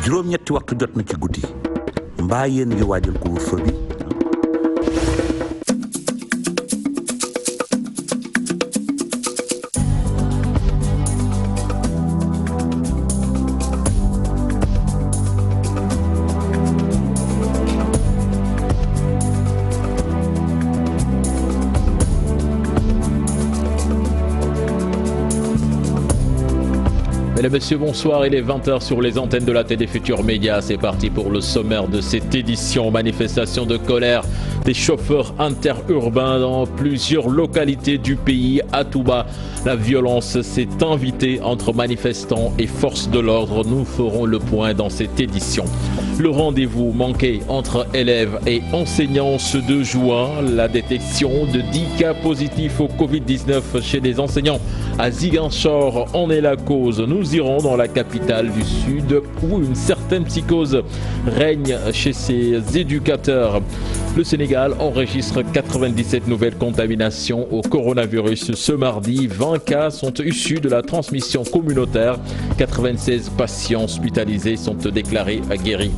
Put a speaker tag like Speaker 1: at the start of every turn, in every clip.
Speaker 1: juróom-ñetti waxtu jot na ci guddi mbaa yéen ngi waajal couvre-feu bi.
Speaker 2: Mesdames, Messieurs, bonsoir. Il est 20h sur les antennes de la télé Futur Média. C'est parti pour le sommaire de cette édition. Manifestation de colère des chauffeurs interurbains dans plusieurs localités du pays. À Touba, la violence s'est invitée entre manifestants et forces de l'ordre. Nous ferons le point dans cette édition. Le rendez-vous manqué entre élèves et enseignants ce 2 juin. La détection de 10 cas positifs au Covid-19 chez les enseignants à Ziguinchor en est la cause. Nous irons dans la capitale du Sud où une certaine psychose règne chez ces éducateurs. Le Sénégal enregistre 97 nouvelles contaminations au coronavirus ce mardi. 20 cas sont issus de la transmission communautaire. 96 patients hospitalisés sont déclarés guéris.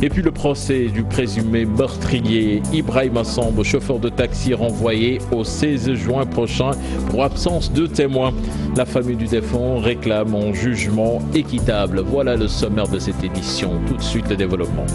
Speaker 2: Et puis le procès du présumé meurtrier Ibrahima Samb, chauffeur de taxi renvoyé au 16 juin prochain pour absence de témoins. La famille du défunt réclame un jugement équitable. Voilà le sommaire de cette édition. Tout de suite, le développement.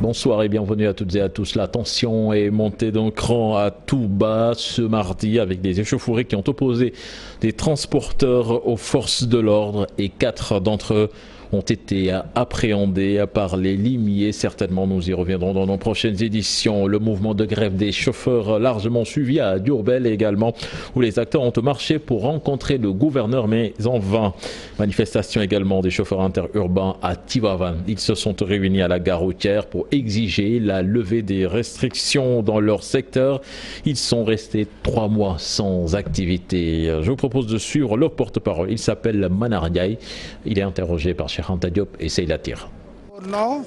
Speaker 2: Bonsoir et bienvenue à toutes et à tous. La tension est montée d'un cran à Touba ce mardi avec des échauffourées qui ont opposé des transporteurs aux forces de l'ordre et 4 d'entre eux ont été appréhendés par les limiers. Certainement, nous y reviendrons dans nos prochaines éditions. Le mouvement de grève des chauffeurs largement suivi à Diourbel également, où les acteurs ont marché pour rencontrer le gouverneur, mais en vain. Manifestation également des chauffeurs interurbains à Tivaouane. Ils se sont réunis à la gare routière pour exiger la levée des restrictions dans leur secteur. Ils sont restés 3 mois sans activité. Je vous propose de suivre leur porte-parole. Il s'appelle Manar Ndiaye. Il est interrogé par Cheikh Anta Diop et Seyla Tir.
Speaker 3: Au nom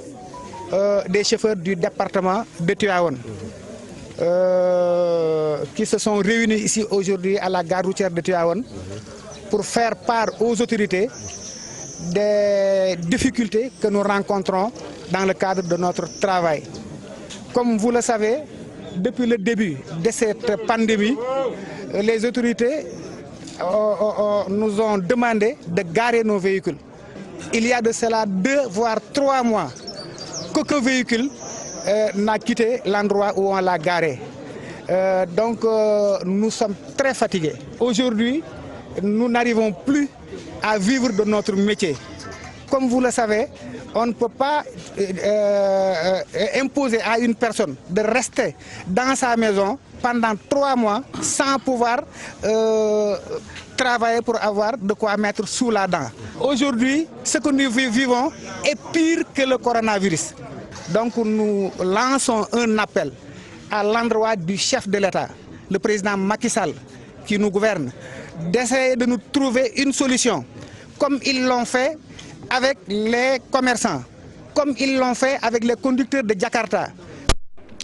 Speaker 3: des chauffeurs du département de Tivaouane qui se sont réunis ici aujourd'hui à la gare routière de Tivaouane pour faire part aux autorités des difficultés que nous rencontrons dans le cadre de notre travail. Comme vous le savez, depuis le début de cette pandémie, les autorités nous ont demandé de garer nos véhicules. Il y a de cela 2 voire 3 mois qu'aucun véhicule n'a quitté l'endroit où on l'a garé. Donc nous sommes très fatigués. Aujourd'hui, nous n'arrivons plus à vivre de notre métier. Comme vous le savez, on ne peut pas imposer à une personne de rester dans sa maison pendant 3 mois sans pouvoir travailler pour avoir de quoi mettre sous la dent. Aujourd'hui, ce que nous vivons est pire que le coronavirus. Donc nous lançons un appel à l'endroit du chef de l'État, le président Macky Sall, qui nous gouverne, d'essayer de nous trouver une solution, comme ils l'ont fait avec les commerçants, comme ils l'ont fait avec les conducteurs de Jakarta.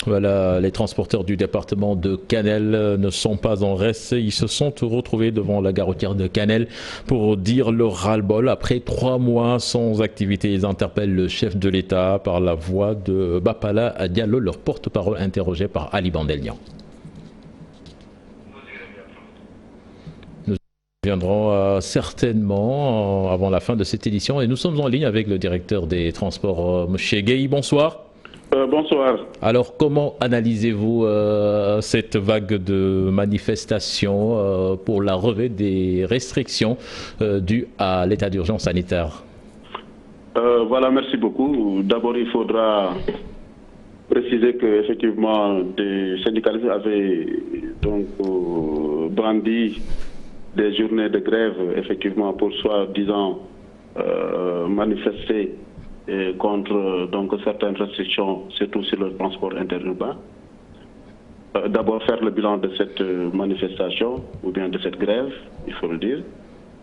Speaker 2: Voilà, les transporteurs du département de Canel ne sont pas en reste. Ils se sont retrouvés devant la gare routière de Canel pour dire leur ras-le-bol. Après 3 mois sans activité, ils interpellent le chef de l'État par la voix de Bapala Diallo, leur porte-parole interrogé par Ali Bandelian. Nous reviendrons certainement avant la fin de cette édition et nous sommes en ligne avec le directeur des transports, M. Gueye. Bonsoir.
Speaker 4: Bonsoir.
Speaker 2: Alors, comment analysez-vous cette vague de manifestations pour la revue des restrictions dues à l'état d'urgence sanitaire?
Speaker 4: Voilà, merci beaucoup. D'abord, il faudra préciser qu'effectivement, des syndicalistes avaient donc brandi des journées de grève, effectivement, pour soi-disant manifester contre donc certaines restrictions, surtout sur le transport interurbain. D'abord faire le bilan de cette manifestation, ou bien de cette grève, il faut le dire,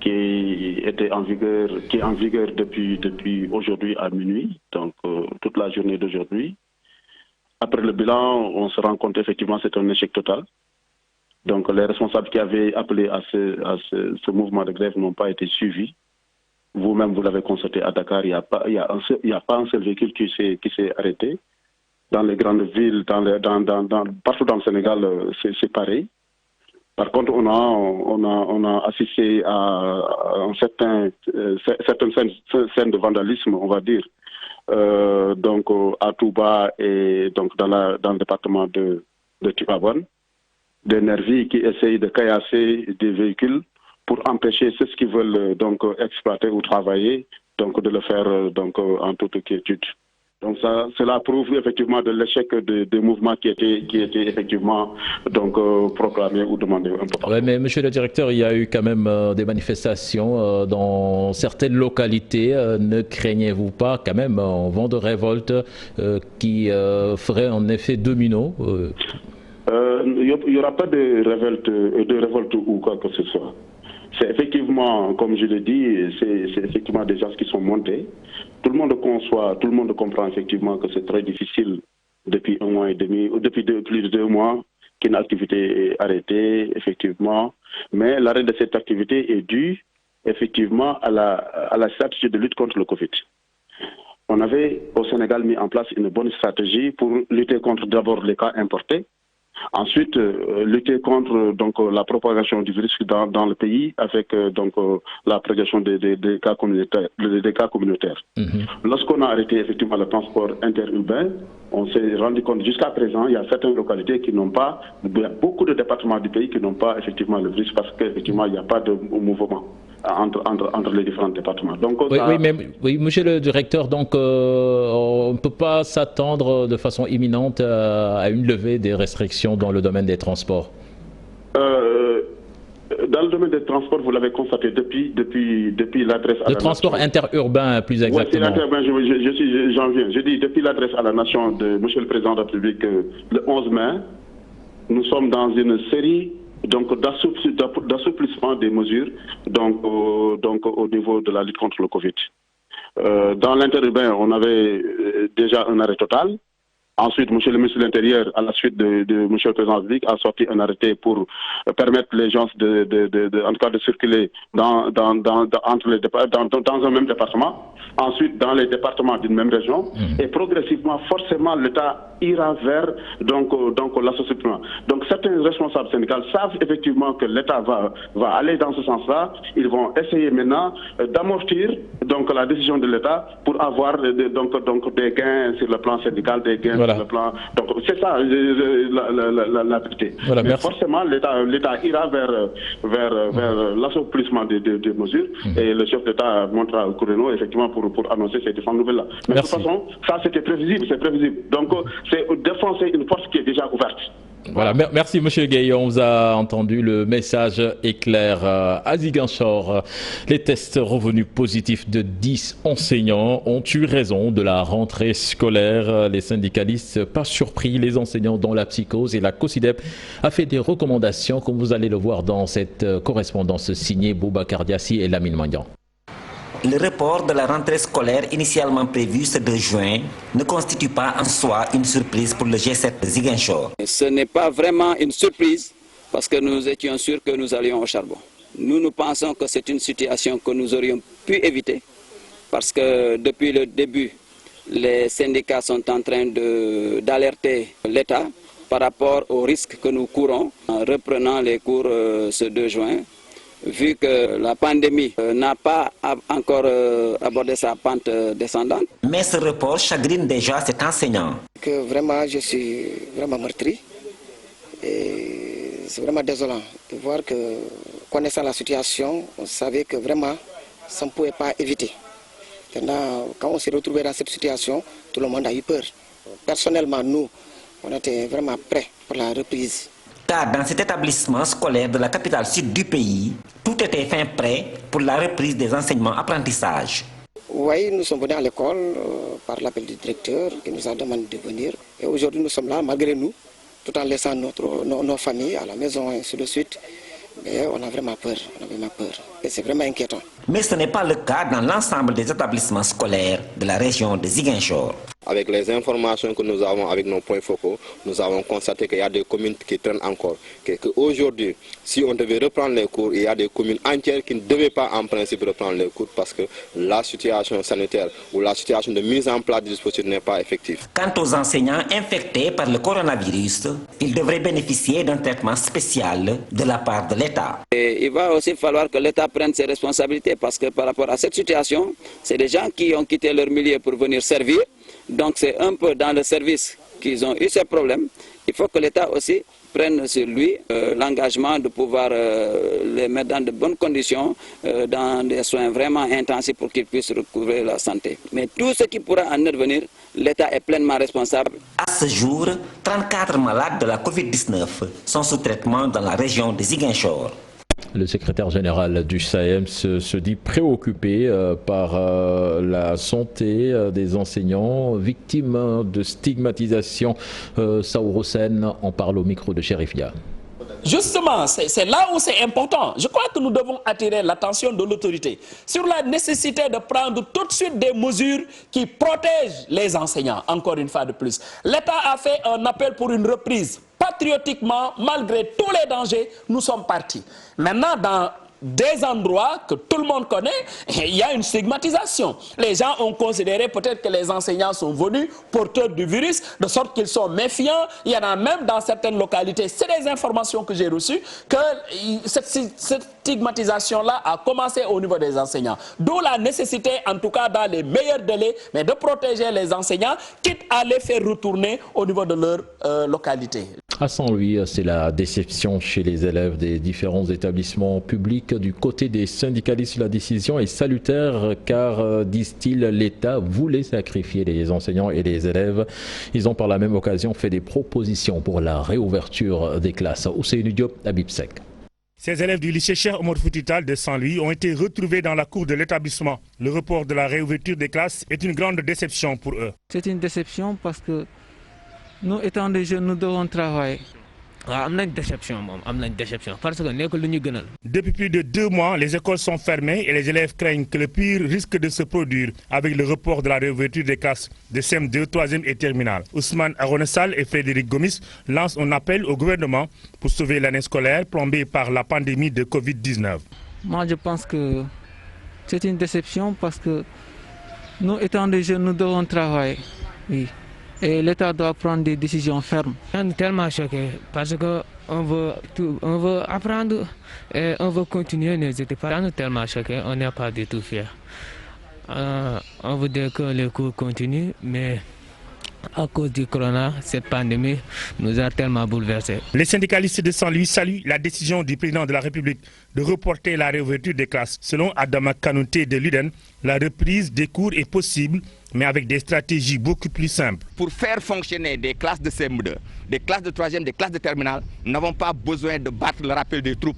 Speaker 4: qui est en vigueur depuis aujourd'hui à minuit, donc toute la journée d'aujourd'hui. Après le bilan, on se rend compte effectivement que c'est un échec total. Donc les responsables qui avaient appelé à ce mouvement de grève n'ont pas été suivis. Vous-même, vous l'avez constaté à Dakar, il n'y a pas un seul véhicule qui s'est arrêté. Dans les grandes villes, partout dans le Sénégal, c'est pareil. Par contre, on a assisté à certaines scènes de vandalisme, on va dire, donc à Touba et donc dans le département de Tivaouane, des nervis qui essayent de caillasser des véhicules pour empêcher ceux qui veulent donc exploiter ou travailler, donc de le faire donc en toute quiétude. Donc cela prouve effectivement de l'échec des mouvements qui étaient effectivement donc proclamés ou demandés un peu partout.
Speaker 2: Oui, mais monsieur le directeur, il y a eu quand même des manifestations dans certaines localités. Ne craignez-vous pas quand même un vent de révolte qui ferait en effet domino
Speaker 4: Il n'y aura pas de révolte ou quoi que ce soit. C'est effectivement, comme je l'ai dit, c'est effectivement des gens qui sont montés. Tout le monde conçoit, tout le monde comprend effectivement que c'est très difficile depuis 1 mois et demi, ou depuis plus de 2 mois, qu'une activité est arrêtée, effectivement. Mais l'arrêt de cette activité est dû, effectivement, à la stratégie de lutte contre le Covid. On avait au Sénégal mis en place une bonne stratégie pour lutter contre d'abord les cas importés. Ensuite, lutter contre donc la propagation du virus dans le pays avec donc la progression des cas communautaires. Lorsqu'on a arrêté effectivement le transport interurbain, on s'est rendu compte jusqu'à présent, il y a certaines localités qui n'ont pas, il y a beaucoup de départements du pays qui n'ont pas effectivement le virus parce qu'effectivement il n'y a pas de mouvement entre les différents départements. Donc,
Speaker 2: oui, monsieur le directeur, donc on ne peut pas s'attendre de façon imminente à une levée des restrictions dans le domaine des transports.
Speaker 4: Dans le domaine des transports, vous l'avez constaté depuis l'adresse à la nation.
Speaker 2: Le transport interurbain, plus exactement.
Speaker 4: Oui, c'est j'en viens. Je dis depuis l'adresse à la nation de monsieur le Président de la République le 11 mai, nous sommes dans une série donc d'assouplissement des mesures donc au niveau de la lutte contre le Covid. Dans l'interurbain, on avait déjà un arrêt total. Ensuite, M. le ministre de l'Intérieur, à la suite de M. le Président de la République, a sorti un arrêté pour permettre les gens en tout cas de circuler dans un même département. Ensuite, dans les départements d'une même région. Et progressivement, forcément, l'État ira vers donc l'assouplissement. Donc, certains responsables syndicaux savent effectivement que l'État va aller dans ce sens-là. Ils vont essayer maintenant d'amortir donc la décision de l'État pour avoir donc des gains sur le plan syndical, des gains.
Speaker 2: Voilà.
Speaker 4: Sur le plan. Donc c'est ça la vérité.
Speaker 2: Voilà,
Speaker 4: mais forcément l'État ira vers l'assouplissement des mesures et le chef d'État montrera au créneau effectivement pour annoncer ces différentes nouvelles-là. Mais
Speaker 2: merci.
Speaker 4: De toute façon, ça c'était prévisible, c'est prévisible. Donc c'est défoncer une porte qui est déjà ouverte.
Speaker 2: Voilà, merci M. Gueye, on vous a entendu, le message est clair. À Ziguinchor, les tests revenus positifs de 10 enseignants ont eu raison de la rentrée scolaire. Les syndicalistes, pas surpris, les enseignants dont la psychose et la COSIDEP a fait des recommandations, comme vous allez le voir dans cette correspondance signée Boubacar Diassi et Lamine Mandian.
Speaker 5: Le report de la rentrée scolaire initialement prévue ce 2 juin ne constitue pas en soi une surprise pour le G7 de Ziguinchor.
Speaker 6: Ce n'est pas vraiment une surprise parce que nous étions sûrs que nous allions au charbon. Nous pensons que c'est une situation que nous aurions pu éviter parce que depuis le début, les syndicats sont en train d'alerter l'État par rapport aux risques que nous courons en reprenant les cours ce 2 juin. Vu que la pandémie n'a pas encore abordé sa pente descendante.
Speaker 5: Mais ce report chagrine déjà cet enseignant.
Speaker 7: Que vraiment, je suis vraiment meurtri. Et c'est vraiment désolant de voir que, connaissant la situation, on savait que vraiment, ça ne pouvait pas éviter. Maintenant, quand on s'est retrouvé dans cette situation, tout le monde a eu peur. Personnellement, nous, on était vraiment prêts pour la reprise.
Speaker 5: Car dans cet établissement scolaire de la capitale sud du pays, tout était fin prêt pour la reprise des enseignements-apprentissages.
Speaker 7: Oui, nous sommes venus à l'école par l'appel du directeur qui nous a demandé de venir. Et aujourd'hui, nous sommes là, malgré nous, tout en laissant nos familles à la maison et ainsi de suite. Mais on a vraiment peur, Et c'est vraiment inquiétant.
Speaker 5: Mais ce n'est pas le cas dans l'ensemble des établissements scolaires de la région de Ziguinchor.
Speaker 8: Avec les informations que nous avons avec nos points focaux, nous avons constaté qu'il y a des communes qui traînent encore. Qu'aujourd'hui, si on devait reprendre les cours, il y a des communes entières qui ne devaient pas en principe reprendre les cours parce que la situation sanitaire ou la situation de mise en place du dispositif n'est pas effective.
Speaker 5: Quant aux enseignants infectés par le coronavirus, ils devraient bénéficier d'un traitement spécial de la part de l'État.
Speaker 6: Il va aussi falloir que l'État prenne ses responsabilités parce que par rapport à cette situation, c'est des gens qui ont quitté leur milieu pour venir servir. Donc c'est un peu dans le service qu'ils ont eu ces problèmes. Il faut que l'État aussi prenne sur lui l'engagement de pouvoir les mettre dans de bonnes conditions, dans des soins vraiment intensifs pour qu'ils puissent recouvrer la santé. Mais tout ce qui pourra en advenir, l'État est pleinement responsable.
Speaker 5: À ce jour, 34 malades de la Covid-19 sont sous traitement dans la région de Ziguinchor.
Speaker 2: Le secrétaire général du SAEMS se dit préoccupé par la santé des enseignants victimes de stigmatisation. Saourou Sen en parle au micro de Chérifia.
Speaker 9: Justement, c'est là où c'est important. Je crois que nous devons attirer l'attention de l'autorité sur la nécessité de prendre tout de suite des mesures qui protègent les enseignants, encore une fois de plus. L'État a fait un appel pour une reprise. Patriotiquement, malgré tous les dangers, nous sommes partis. Maintenant, dans des endroits que tout le monde connaît, il y a une stigmatisation. Les gens ont considéré peut-être que les enseignants sont venus porteurs du virus, de sorte qu'ils sont méfiants. Il y en a même dans certaines localités, c'est des informations que j'ai reçues, que cette stigmatisation-là a commencé au niveau des enseignants. D'où la nécessité, en tout cas dans les meilleurs délais, mais de protéger les enseignants, quitte à les faire retourner au niveau de leur localité.
Speaker 2: À Saint-Louis, c'est la déception chez les élèves des différents établissements publics. Du côté des syndicalistes, la décision est salutaire car, disent-ils, l'État voulait sacrifier les enseignants et les élèves. Ils ont par la même occasion fait des propositions pour la réouverture des classes. Ousseynou Diop, Habib Sek.
Speaker 10: Ces élèves du lycée Cheikh Omar Fouti Tall de Saint-Louis ont été retrouvés dans la cour de l'établissement. Le report de la réouverture des classes est une grande déception pour eux.
Speaker 11: C'est une déception parce que nous, étant des jeunes, nous devons travailler. Déception parce que
Speaker 10: depuis plus de 2 mois, les écoles sont fermées et les élèves craignent que le pire risque de se produire avec le report de la réouverture des classes de CM2, 3e et terminale. Ousmane Aronessal et Frédéric Gomis lancent un appel au gouvernement pour sauver l'année scolaire plombée par la pandémie de Covid-19.
Speaker 11: Moi, je pense que c'est une déception parce que nous, étant des jeunes, nous devons travailler. Oui. Et l'État doit prendre des décisions fermes.
Speaker 12: On est tellement choqués parce qu'on veut apprendre et on veut continuer. N'hésitez pas. On est tellement choqués, on n'est pas du tout fiers. On veut dire que les cours continuent, mais à cause du corona, cette pandémie nous a tellement bouleversés.
Speaker 10: Les syndicalistes de Saint-Louis saluent la décision du président de la République de reporter la réouverture des classes. Selon Adama Kanouté de l'UDEN, la reprise des cours est possible, mais avec des stratégies beaucoup plus simples.
Speaker 13: Pour faire fonctionner des classes de CM2, des classes de 3e, des classes de terminale, nous n'avons pas besoin de battre le rappel des troupes.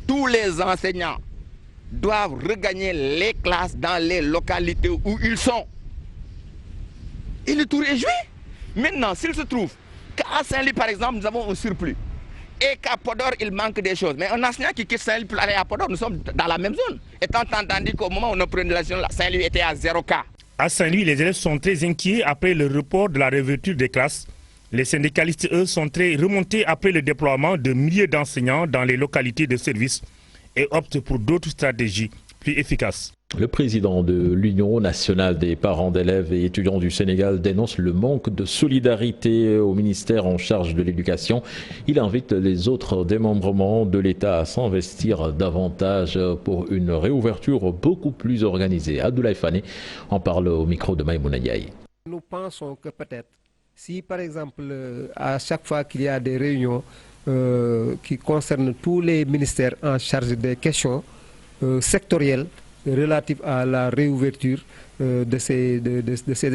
Speaker 13: Tous les enseignants doivent regagner les classes dans les localités où ils sont. Et le tour est joué. Maintenant, s'il se trouve qu'à Saint-Louis, par exemple, nous avons un surplus et qu'à Podor, il manque des choses. Mais un enseignant qui quitte Saint-Louis pour aller à Podor, nous sommes dans la même zone. Étant entendu qu'au moment où on a pris la zone, Saint-Louis était à 0 cas.
Speaker 10: À Saint-Louis, les élèves sont très inquiets après le report de la réouverture des classes. Les syndicalistes, eux, sont très remontés après le déploiement de milliers d'enseignants dans les localités de service et optent pour d'autres stratégies plus efficaces.
Speaker 2: Le président de l'Union nationale des parents d'élèves et étudiants du Sénégal dénonce le manque de solidarité au ministère en charge de l'éducation. Il invite les autres démembrements de l'État à s'investir davantage pour une réouverture beaucoup plus organisée. Abdoulaye Fane en parle au micro de Maïmouna Ndiaye.
Speaker 14: Nous pensons que peut-être, si par exemple à chaque fois qu'il y a des réunions qui concernent tous les ministères en charge des questions sectorielles, relative à la réouverture de ces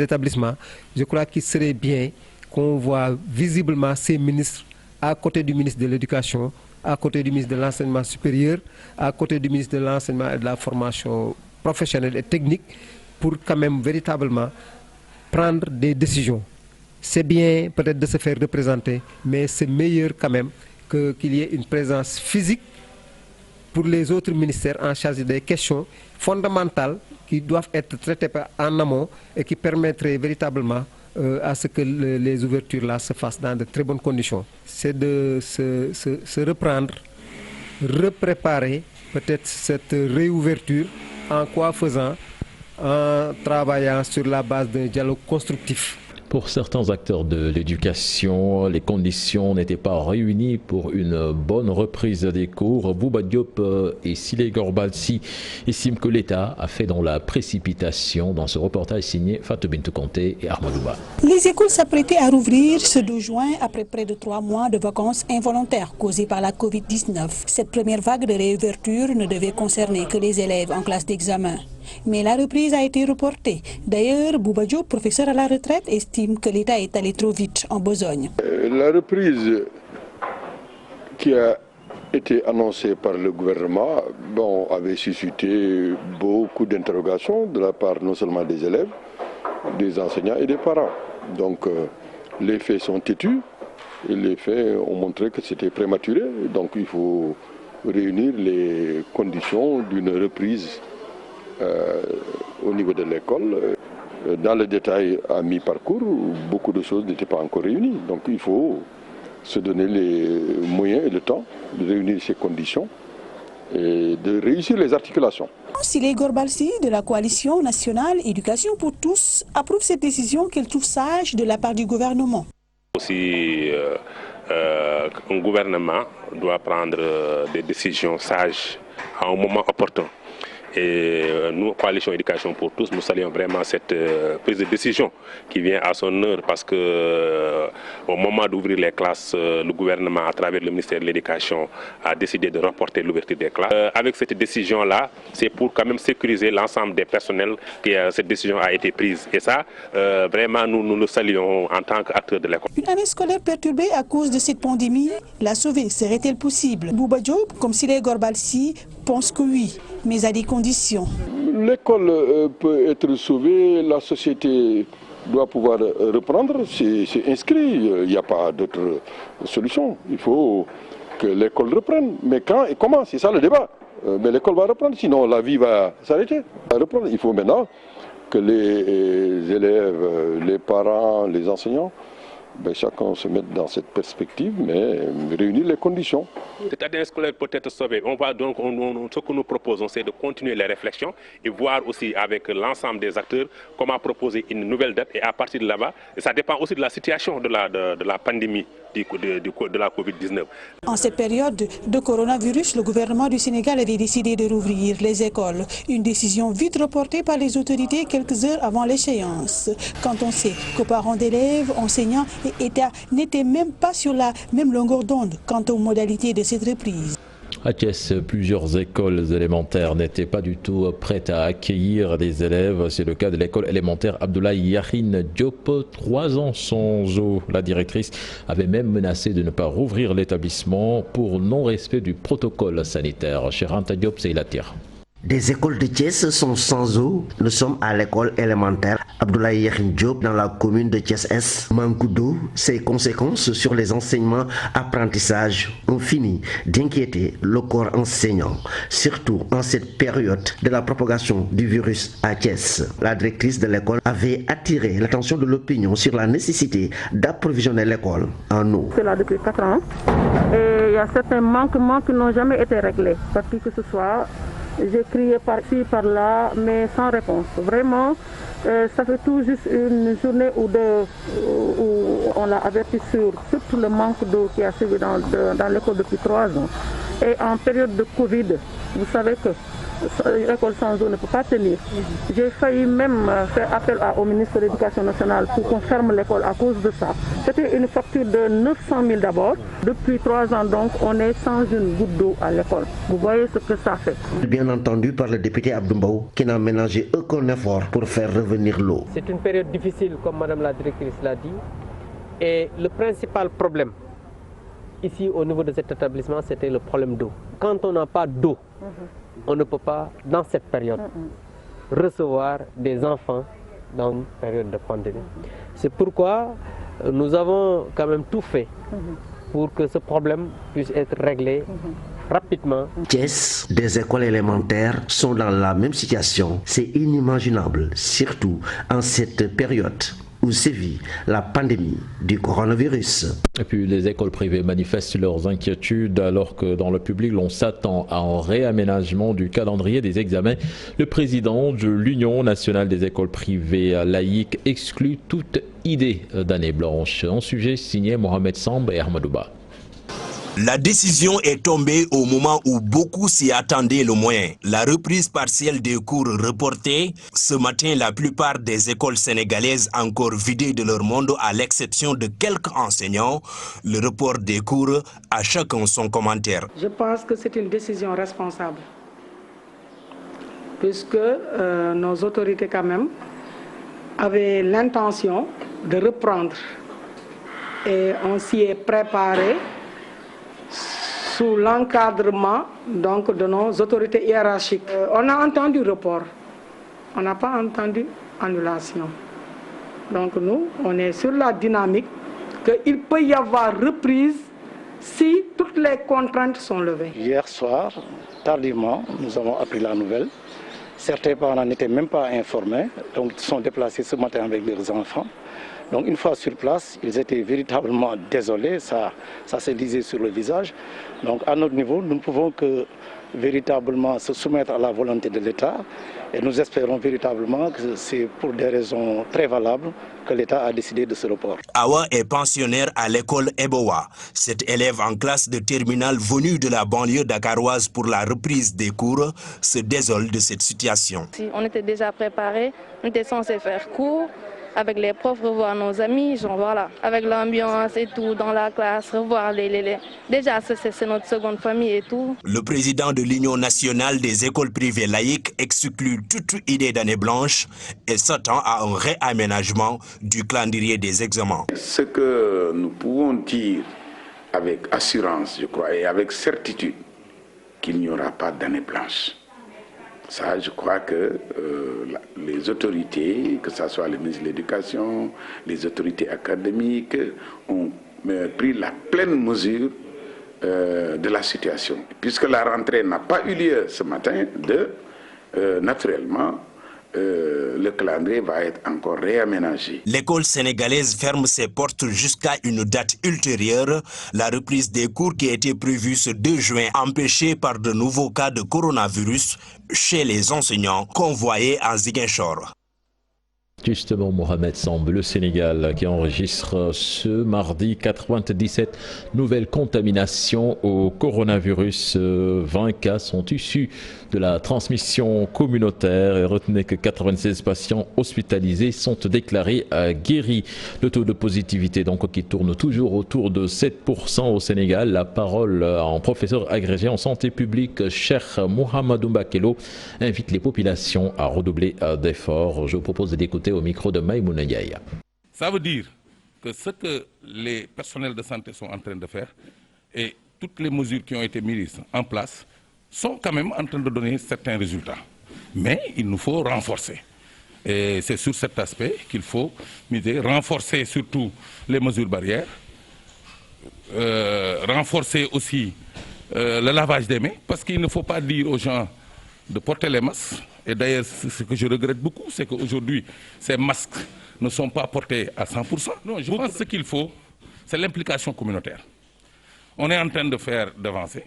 Speaker 14: établissements, je crois qu'il serait bien qu'on voit visiblement ces ministres à côté du ministre de l'Éducation, à côté du ministre de l'Enseignement supérieur, à côté du ministre de l'Enseignement et de la formation professionnelle et technique, pour quand même véritablement prendre des décisions. C'est bien peut-être de se faire représenter, mais c'est meilleur quand même qu'il y ait une présence physique pour les autres ministères en charge des questions fondamentales qui doivent être traitées en amont et qui permettraient véritablement à ce que les ouvertures-là se fassent dans de très bonnes conditions. C'est de se reprendre, repréparer peut-être cette réouverture, en quoi faisant? En travaillant sur la base d'un dialogue constructif.
Speaker 2: Pour certains acteurs de l'éducation, les conditions n'étaient pas réunies pour une bonne reprise des cours. Bouba Diop et Sile Gorbalsi estiment que l'État a fait dans la précipitation. Dans ce reportage signé Fatou Bintou Conté et Armadouba.
Speaker 15: Les écoles s'apprêtaient à rouvrir ce 2 juin après près de 3 mois de vacances involontaires causées par la Covid-19. Cette première vague de réouverture ne devait concerner que les élèves en classe d'examen. Mais la reprise a été reportée. D'ailleurs, Bouba Diop, professeur à la retraite, estime que l'État est allé trop vite en besogne.
Speaker 16: La reprise qui a été annoncée par le gouvernement avait suscité beaucoup d'interrogations de la part non seulement des élèves, des enseignants et des parents. Donc les faits sont têtus et les faits ont montré que c'était prématuré. Donc il faut réunir les conditions d'une reprise au niveau de l'école. Dans le détail à mi-parcours, beaucoup de choses n'étaient pas encore réunies. Donc il faut se donner les moyens et le temps de réunir ces conditions et de réussir les articulations.
Speaker 15: Sile Gorbalsi de la coalition nationale Éducation pour tous approuve cette décision qu'elle trouve sage de la part du gouvernement.
Speaker 17: Aussi, un gouvernement doit prendre des décisions sages à un moment opportun. Et nous, Coalition Éducation pour tous, nous saluons vraiment cette prise de décision qui vient à son heure parce que au moment d'ouvrir les classes, le gouvernement, à travers le ministère de l'Éducation, a décidé de reporter l'ouverture des classes. Avec cette décision-là, c'est pour quand même sécuriser l'ensemble des personnels que cette décision a été prise. Et ça, vraiment, nous le saluons en tant qu'acteurs de l'école.
Speaker 15: Une année scolaire perturbée à cause de cette pandémie, la sauver serait-elle possible? Bouba Diop, comme Sile Gorbalsi, pense que oui, mais à des conditions.
Speaker 16: L'école peut être sauvée, la société doit pouvoir reprendre, c'est inscrit, il n'y a pas d'autre solution. Il faut que l'école reprenne. Mais quand et comment? C'est ça le débat. Mais l'école va reprendre, sinon la vie va s'arrêter. Il faut maintenant que les élèves, les parents, les enseignants, chacun se mette dans cette perspective, mais réunir les conditions.
Speaker 17: Cette année scolaire peut être sauvée. On va donc, ce que nous proposons, c'est de continuer les réflexions et voir aussi avec l'ensemble des acteurs comment proposer une nouvelle date. Et à partir de là-bas, ça dépend aussi de la situation de la pandémie de la Covid-19.
Speaker 15: En cette période de coronavirus, le gouvernement du Sénégal avait décidé de rouvrir les écoles. Une décision vite reportée par les autorités quelques heures avant l'échéance. Quand on sait que parents d'élèves, enseignants et État n'étaient même pas sur la même longueur d'onde quant aux modalités de cette reprise.
Speaker 2: À Thiès, plusieurs écoles élémentaires n'étaient pas du tout prêtes à accueillir des élèves. C'est le cas de l'école élémentaire Abdoulaye Yakhine Diop, 3 ans sans eau. La directrice avait même menacé de ne pas rouvrir l'établissement pour non-respect du protocole sanitaire. Cheranta Diop, c'est la tire.
Speaker 18: Des écoles de Thiès sont sans eau. Nous sommes à l'école élémentaire Abdoulaye Yakhine Diop dans la commune de Thiès-Est. Manque d'eau, ses conséquences sur les enseignements apprentissages ont fini d'inquiéter le corps enseignant, surtout en cette période de la propagation du virus à Thiès. La directrice de l'école avait attiré l'attention de l'opinion sur la nécessité d'approvisionner l'école en eau.
Speaker 19: C'est là depuis 4 ans et il y a certains manquements qui n'ont jamais été réglés par qui que ce soit. J'ai crié par-ci, par-là, mais sans réponse. Vraiment, ça fait tout juste une journée ou deux où on l'a averti sur tout le manque d'eau qui a sévi dans l'école depuis 3 ans. Et en période de Covid, vous savez que l'école sans eau ne peut pas tenir. J'ai failli même faire appel au ministre de l'Éducation nationale pour qu'on ferme l'école à cause de ça. C'était une facture de 900 000 d'abord. Depuis 3 ans donc, on est sans une goutte d'eau à l'école. Vous voyez ce que ça fait.
Speaker 18: Bien entendu par le député Abdoumbaou qui n'a ménagé aucun effort pour faire revenir l'eau.
Speaker 20: C'est une période difficile comme Madame la directrice l'a dit. Et le principal problème ici au niveau de cet établissement, c'était le problème d'eau. Quand on n'a pas d'eau, on ne peut pas, dans cette période, recevoir des enfants dans une période de pandémie. C'est pourquoi nous avons quand même tout fait pour que ce problème puisse être réglé rapidement.
Speaker 18: Thiès, des écoles élémentaires sont dans la même situation. C'est inimaginable, surtout en cette période où sévit la pandémie du coronavirus.
Speaker 2: Et puis les écoles privées manifestent leurs inquiétudes alors que dans le public l'on s'attend à un réaménagement du calendrier des examens. Le président de l'Union nationale des écoles privées laïques exclut toute idée d'année blanche. Un sujet signé Mohamed Samb et Ahmadouba.
Speaker 21: La décision est tombée au moment où beaucoup s'y attendaient le moins. La reprise partielle des cours reportés. Ce matin, la plupart des écoles sénégalaises encore vidées de leur monde à l'exception de quelques enseignants. Le report des cours, à chacun son commentaire.
Speaker 19: Je pense que c'est une décision responsable. Puisque nos autorités quand même avaient l'intention de reprendre. Et on s'y est préparé sous l'encadrement donc de nos autorités hiérarchiques. On a entendu report, on n'a pas entendu annulation. Donc nous, on est sur la dynamique qu'il peut y avoir reprise si toutes les contraintes sont levées.
Speaker 22: Hier soir, tardivement, nous avons appris la nouvelle. Certains parents n'étaient même pas informés, donc ils sont déplacés ce matin avec leurs enfants. Donc une fois sur place, ils étaient véritablement désolés, ça se lisait sur le visage. Donc à notre niveau, nous ne pouvons que véritablement se soumettre à la volonté de l'État et nous espérons véritablement que c'est pour des raisons très valables que l'État a décidé de ce report.
Speaker 21: Awa est pensionnaire à l'école Ebowa. Cette élève en classe de terminale venue de la banlieue dakaroise pour la reprise des cours se désole de cette situation.
Speaker 23: On était déjà préparés, on était censé faire cours. Avec les profs, revoir nos amis, genre voilà, avec l'ambiance et tout dans la classe, revoir les... Déjà, c'est notre seconde famille et tout.
Speaker 21: Le président de l'Union nationale des écoles privées laïques exclut toute idée d'année blanche et s'attend à un réaménagement du calendrier des examens.
Speaker 24: Ce que nous pouvons dire avec assurance, je crois, et avec certitude, qu'il n'y aura pas d'année blanche. Ça, je crois que les autorités, que ce soit les ministres de l'Éducation, les autorités académiques, ont pris la pleine mesure de la situation. Puisque la rentrée n'a pas eu lieu ce matin, naturellement, le calendrier va être encore réaménagé.
Speaker 21: L'école sénégalaise ferme ses portes jusqu'à une date ultérieure. La reprise des cours qui était prévue ce 2 juin, empêchée par de nouveaux cas de coronavirus chez les enseignants convoyés à Ziguinchor.
Speaker 2: Justement, Mohamed Samb, le Sénégal qui enregistre ce mardi 97 nouvelles contaminations au coronavirus. 20 cas sont issus de la transmission communautaire et retenez que 96 patients hospitalisés sont déclarés guéris. Le taux de positivité donc qui tourne toujours autour de 7% au Sénégal. La parole en professeur agrégé en santé publique, Cheikh Mouhamadou Bakelo, invite les populations à redoubler d'efforts. Je vous propose d'écouter au micro de Maïmouna Ndiaye.
Speaker 25: Ça veut dire que ce que les personnels de santé sont en train de faire et toutes les mesures qui ont été mises en place sont quand même en train de donner certains résultats. Mais il nous faut renforcer. Et c'est sur cet aspect qu'il faut miser, renforcer surtout les mesures barrières, renforcer aussi le lavage des mains, parce qu'il ne faut pas dire aux gens de porter les masques. Et d'ailleurs, ce que je regrette beaucoup, c'est qu'aujourd'hui, ces masques ne sont pas portés à 100%. Non, je pense que ce qu'il faut, c'est l'implication communautaire. On est en train de faire d'avancer,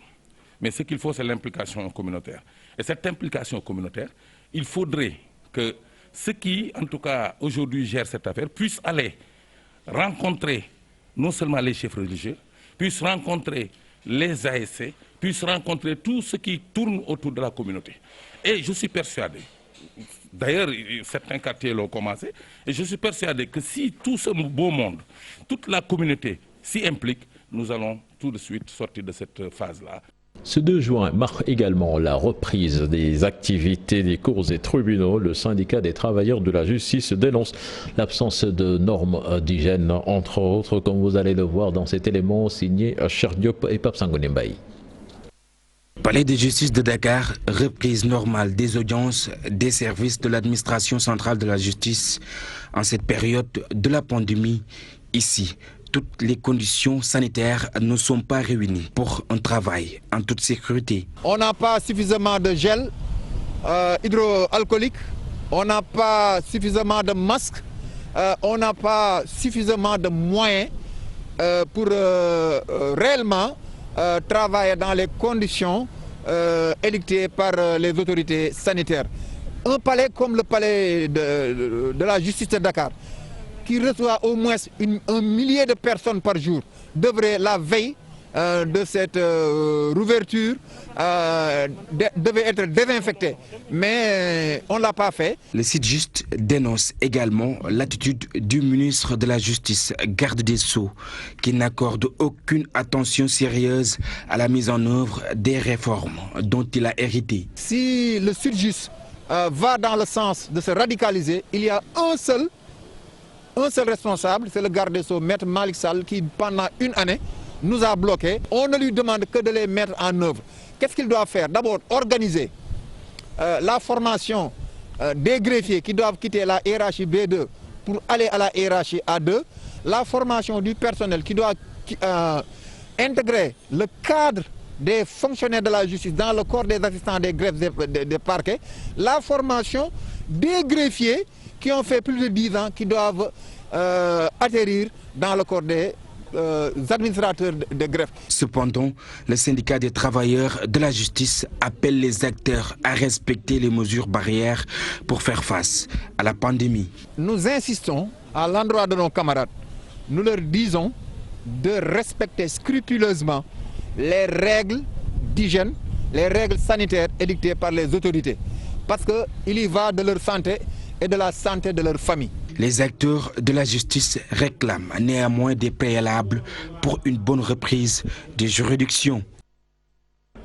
Speaker 25: mais ce qu'il faut, c'est l'implication communautaire. Et cette implication communautaire, il faudrait que ceux qui, en tout cas, aujourd'hui gèrent cette affaire, puissent aller rencontrer non seulement les chefs religieux, puissent rencontrer les ASC, puissent rencontrer tout ce qui tourne autour de la communauté. Et je suis persuadé, d'ailleurs certains quartiers l'ont commencé, et je suis persuadé que si tout ce beau monde, toute la communauté s'y implique, nous allons tout de suite sortir de cette phase-là.
Speaker 2: Ce 2 juin marque également la reprise des activités des cours et tribunaux. Le syndicat des travailleurs de la justice dénonce l'absence de normes d'hygiène, entre autres, comme vous allez le voir dans cet élément signé Cheikh Diop et Pape Sangoné Mbaye.
Speaker 26: Palais de justice de Dakar, reprise normale des audiences des services de l'administration centrale de la justice en cette période de la pandémie. Ici, toutes les conditions sanitaires ne sont pas réunies pour un travail en toute sécurité.
Speaker 27: On n'a pas suffisamment de gel hydroalcoolique, on n'a pas suffisamment de masques on n'a pas suffisamment de moyens pour réellement travailler dans les conditions édictées par les autorités sanitaires. Un palais comme le palais de la justice de Dakar, qui reçoit au moins 1 millier de personnes par jour, devrait, la veille de cette rouverture, devait être désinfecté. Mais on ne l'a pas fait.
Speaker 26: Le site Juste dénonce également l'attitude du ministre de la Justice, garde des Sceaux, qui n'accorde aucune attention sérieuse à la mise en œuvre des réformes dont il a hérité.
Speaker 27: Si le site Juste va dans le sens de se radicaliser, il y a un seul responsable, c'est le garde des Sceaux, Maître Malick Sall, qui pendant 1 année nous a bloqués. On ne lui demande que de les mettre en œuvre. Qu'est-ce qu'il doit faire? D'abord, organiser la formation des greffiers qui doivent quitter la hiérarchie B2 pour aller à la hiérarchie A2, la formation du personnel qui doit intégrer le cadre des fonctionnaires de la justice dans le corps des assistants des greffes des parquets, la formation des greffiers qui ont fait plus de 10 ans, qui doivent atterrir dans le corps des administrateurs de greffe.
Speaker 26: Cependant, le syndicat des travailleurs de la justice appelle les acteurs à respecter les mesures barrières pour faire face à la pandémie.
Speaker 27: Nous insistons à l'endroit de nos camarades, nous leur disons de respecter scrupuleusement les règles d'hygiène, les règles sanitaires édictées par les autorités, parce qu'il y va de leur santé et de la santé de leur famille.
Speaker 26: Les acteurs de la justice réclament néanmoins des préalables pour une bonne reprise des juridictions.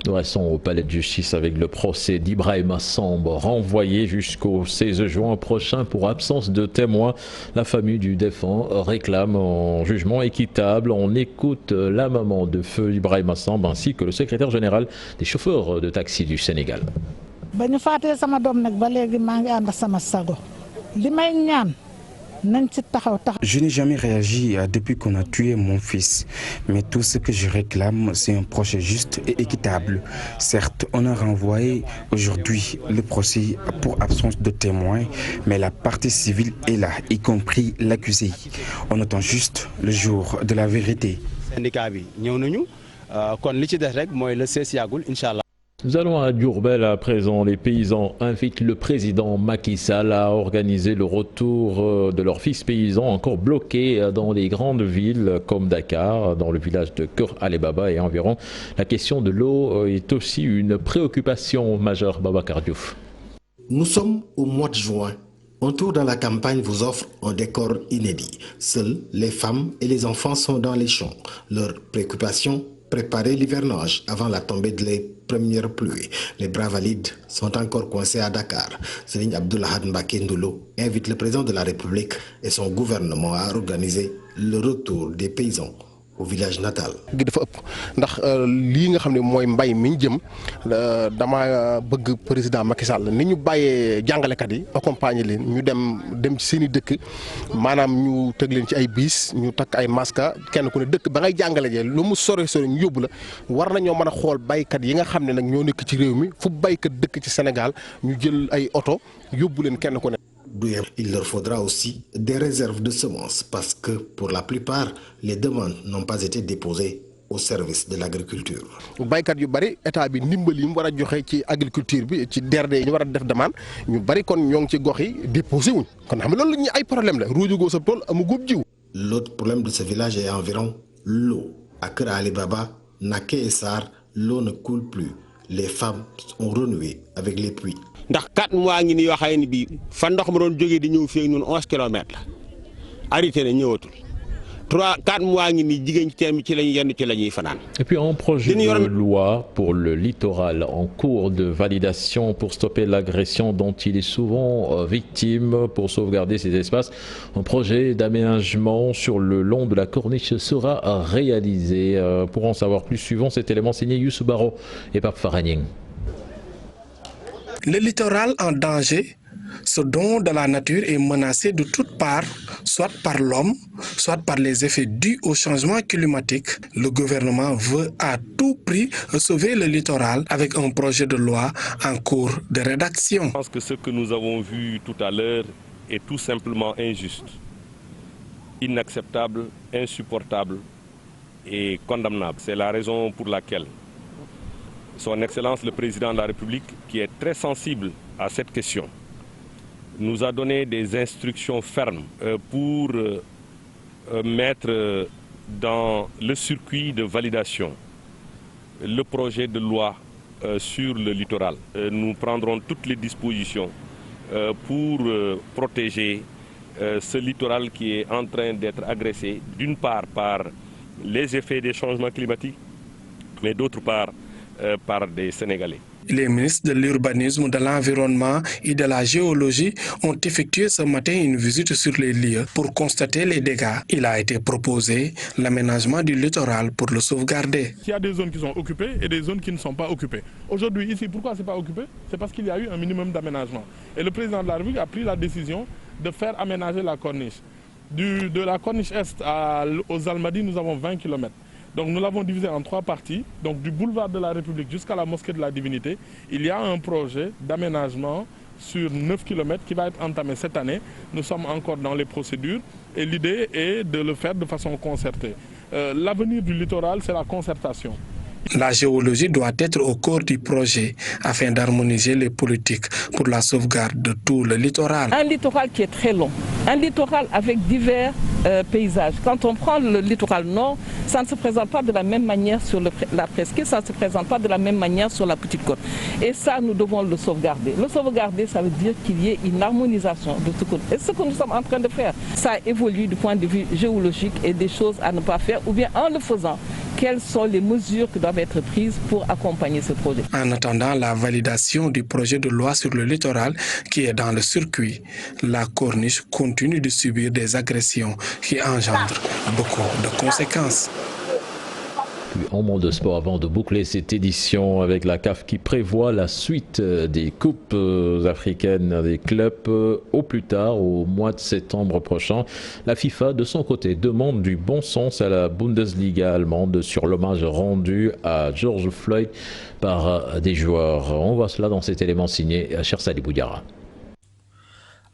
Speaker 2: Nous restons au palais de justice avec le procès d'Ibrahima Samb, renvoyé jusqu'au 16 juin prochain pour absence de témoins. La famille du défunt réclame un jugement équitable. On écoute la maman de feu Ibrahima Samb ainsi que le secrétaire général des chauffeurs de taxi du Sénégal.
Speaker 26: Je n'ai jamais réagi depuis qu'on a tué mon fils, mais tout ce que je réclame, c'est un procès juste et équitable. Certes, on a renvoyé aujourd'hui le procès pour absence de témoins, mais la partie civile est là, y compris l'accusé. On attend juste le jour de la vérité.
Speaker 2: Nous allons à Diourbel à présent. Les paysans invitent le président Macky Sall à organiser le retour de leurs fils paysans encore bloqués dans les grandes villes comme Dakar, dans le village de Kër Ali Baba et environ. La question de l'eau est aussi une préoccupation majeure. Babacar Diouf.
Speaker 1: Nous sommes au mois de juin. Un tour dans la campagne vous offre un décor inédit. Seuls les femmes et les enfants sont dans les champs. Leur préoccupation, préparer l'hivernage avant la tombée des premières pluies. Les bras valides sont encore coincés à Dakar. Serigne Abdoulahad Mbacké Ndoulo invite le président de la République et son gouvernement à organiser le retour des paysans au village natal.
Speaker 3: dafa ëpp ndax lii nga xam ne mooy mbay mi ñu jëm dama bëgg président Macky Sall ni ñu bàyyee jàngalekat yi accompagner leen ñu dem ci seen i dëkk maanaam ñu teg leen ci ay biis ñu takk ay masque kenn ku ne dëkk ba ngay jàngale jee lu mu sore ñu yóbbu la war nañoo mën a xool baykat yi nga xam ne nag ñoo nekk ci réew mi fu baykat dëkk ci Sénégal ñu jël ay oto yóbbu leen kenn ku ne.
Speaker 1: Il leur faudra aussi des réserves de semences parce que pour la plupart, les demandes n'ont pas été déposées au service de l'agriculture.
Speaker 3: baykat yu bari état bi ndimbal yi mu war a joxe ci agriculture bi ci DRD yi ñu war a def demande ñu bari kon ñoo ngi ci gox yi déposé wuñ kon xam nga loolu ñu ay problème la ruujugoo sa tool amu góob jiw.
Speaker 1: L'autre problème de ce village est environ l'eau. À Kër Ali Baba, Naké et Sarr, l'eau ne coule plus. Les femmes ont renoué avec les puits.
Speaker 4: ndax 4 mois ngi ni yoo xam ne bii fa ndox ma doon jógee di ñëw fii ak ñun 11 kilomètres la arrêté na ñëwatul 4 mois ngi ni jigéen ci teen ci lañuy yenn ci la ñuy fanaan.
Speaker 2: Et puis un projet de loi pour le littoral en cours de validation pour stopper l'agression dont il est souvent victime pour sauvegarder ces espaces. Un projet d'aménagement sur le long de la corniche sera réalisé. Pour en savoir plus, suivons cet élément signé Youssou Baro et Pape Faragning.
Speaker 5: Le littoral en danger, ce don de la nature est menacé de toutes parts, soit par l'homme, soit par les effets dus au changement climatique. Le gouvernement veut à tout prix sauver le littoral avec un projet de loi en cours de rédaction.
Speaker 6: Je pense que ce que nous avons vu tout à l'heure est tout simplement injuste.
Speaker 17: inacceptable, insupportable et condamnable. C'est la raison pour laquelle Son Excellence le Président de la République, qui est très sensible à cette question, nous a donné des instructions fermes pour mettre dans le circuit de validation le projet de loi sur le littoral. Nous prendrons toutes les dispositions pour protéger ce littoral qui est en train d'être agressé, d'une part par les effets des changements climatiques, mais d'autre part par des Sénégalais.
Speaker 5: Les ministres de l'Urbanisme, de l'Environnement et de la Géologie ont effectué ce matin une visite sur les lieux pour constater les dégâts. Il a été proposé l'aménagement du littoral pour le sauvegarder.
Speaker 6: Il y a des zones qui sont occupées et des zones qui ne sont pas occupées. Aujourd'hui, ici, pourquoi ce n'est pas occupé? C'est parce qu'il y a eu un minimum d'aménagement. Et le président de la République a pris la décision de faire aménager la corniche. De la corniche est aux Almadies, nous avons 20 km. Donc nous l'avons divisé en 3 parties. Donc du boulevard de la République jusqu'à la mosquée de la Divinité, il y a un projet d'aménagement sur 9 km qui va être entamé cette année. Nous sommes encore dans les procédures et l'idée est de le faire de façon concertée. L'avenir du littoral, c'est la concertation.
Speaker 5: La géologie doit être au cœur du projet afin d'harmoniser les politiques pour la sauvegarde de tout le littoral.
Speaker 7: Un littoral qui est très long, un littoral avec divers paysages. Quand on prend le littoral nord, ça ne se présente pas de la même manière sur la presqu'île, ça ne se présente pas de la même manière sur la petite côte. Et ça, nous devons le sauvegarder. Le sauvegarder, ça veut dire qu'il y ait une harmonisation de tout côté. Et ce que nous sommes en train de faire, ça évolue du point de vue géologique et des choses à ne pas faire, ou bien en le faisant, quelles sont les mesures qui doivent être prises pour accompagner ce projet.
Speaker 5: En attendant la validation du projet de loi sur le littoral qui est dans le circuit, la corniche continue de subir des agressions qui engendrent beaucoup de conséquences.
Speaker 2: En monde de sport, avant de boucler cette édition avec la CAF qui prévoit la suite des coupes africaines des clubs au plus tard, au mois de septembre prochain. La FIFA, de son côté, demande du bon sens à la Bundesliga allemande sur l'hommage rendu à George Floyd par des joueurs. On voit cela dans cet élément signé Chersali Boudiara.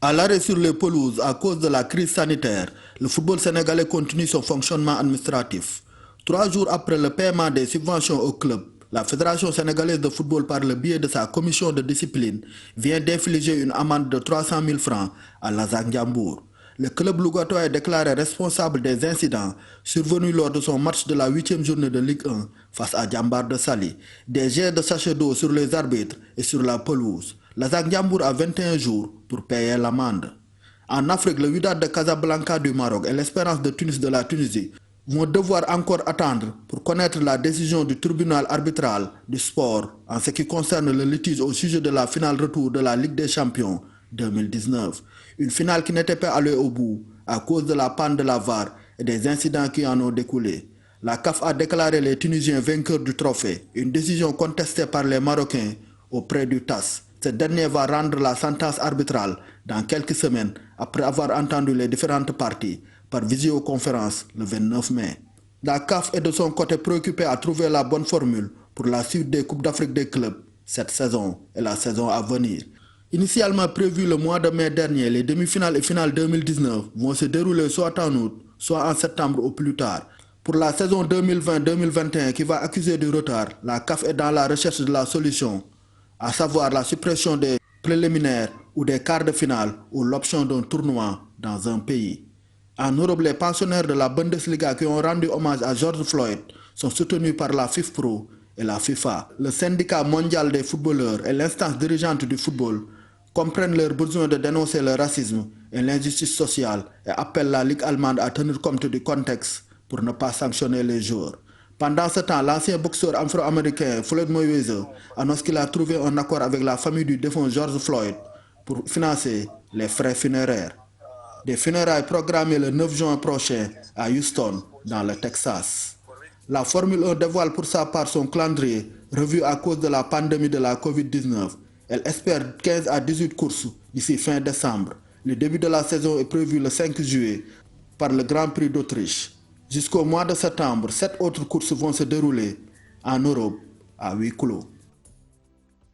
Speaker 8: À l'arrêt sur les pelouses à cause de la crise sanitaire, le football sénégalais continue son fonctionnement administratif. 3 jours après le paiement des subventions au club, la Fédération sénégalaise de football, par le biais de sa commission de discipline, vient d'infliger une amende de 300 000 francs à Lazare Ndiambour. Le club lougatois est déclaré responsable des incidents survenus lors de son match de la 8e journée de Ligue 1 face à Djambar de Sali, des jets de sachets d'eau sur les arbitres et sur la pelouse. Lazare Ndiambour a 21 jours pour payer l'amende. En Afrique, le Wydad de Casablanca du Maroc et l'Espérance de Tunis de la Tunisie vont devoir encore attendre pour connaître la décision du tribunal arbitral du sport en ce qui concerne le litige au sujet de la finale retour de la Ligue des Champions 2019. Une finale qui n'était pas allée au bout à cause de la panne de la VAR et des incidents qui en ont découlé. La CAF a déclaré les Tunisiens vainqueurs du trophée, une décision contestée par les Marocains auprès du TAS. Cette dernière va rendre la sentence arbitrale dans quelques semaines après avoir entendu les différentes parties par visioconférence le 29 mai. La CAF est de son côté préoccupée à trouver la bonne formule pour la suite des Coupes d'Afrique des clubs cette saison et la saison à venir. Initialement prévu le mois de mai dernier, les demi-finales et finales 2019 vont se dérouler soit en août, soit en septembre au plus tard. Pour la saison 2020-2021 qui va accuser du retard, la CAF est dans la recherche de la solution, à savoir la suppression des préliminaires ou des quarts de finale ou l'option d'un tournoi dans un pays. En Europe, les pensionnaires de la Bundesliga qui ont rendu hommage à George Floyd sont soutenus par la FIFPro et la FIFA. Le syndicat mondial des footballeurs et l'instance dirigeante du football comprennent leur besoin de dénoncer le racisme et l'injustice sociale et appellent la Ligue allemande à tenir compte du contexte pour ne pas sanctionner les joueurs. Pendant ce temps, l'ancien boxeur afro-américain Floyd Mayweather annonce qu'il a trouvé un accord avec la famille du défunt George Floyd pour financer les frais funéraires. Des funérailles programmées le 9 juin prochain à Houston, dans le Texas. La Formule 1 dévoile pour sa part son calendrier, revu à cause de la pandémie de la Covid-19. Elle espère 15 à 18 courses d'ici fin décembre. Le début de la saison est prévu le 5 juillet par le Grand Prix d'Autriche. Jusqu'au mois de septembre, 7 autres courses vont se dérouler en Europe à huis clos.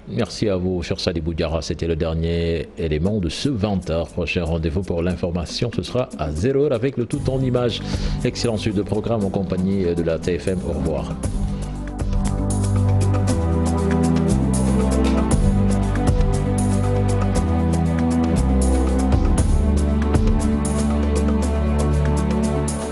Speaker 2: Merci à vous, cher Sadi Boudiara. C'était le dernier élément de ce 20h. Prochain rendez-vous pour l'information, ce sera à 0h avec le tout en images. Excellent suite de programme en compagnie de la TFM. Au revoir.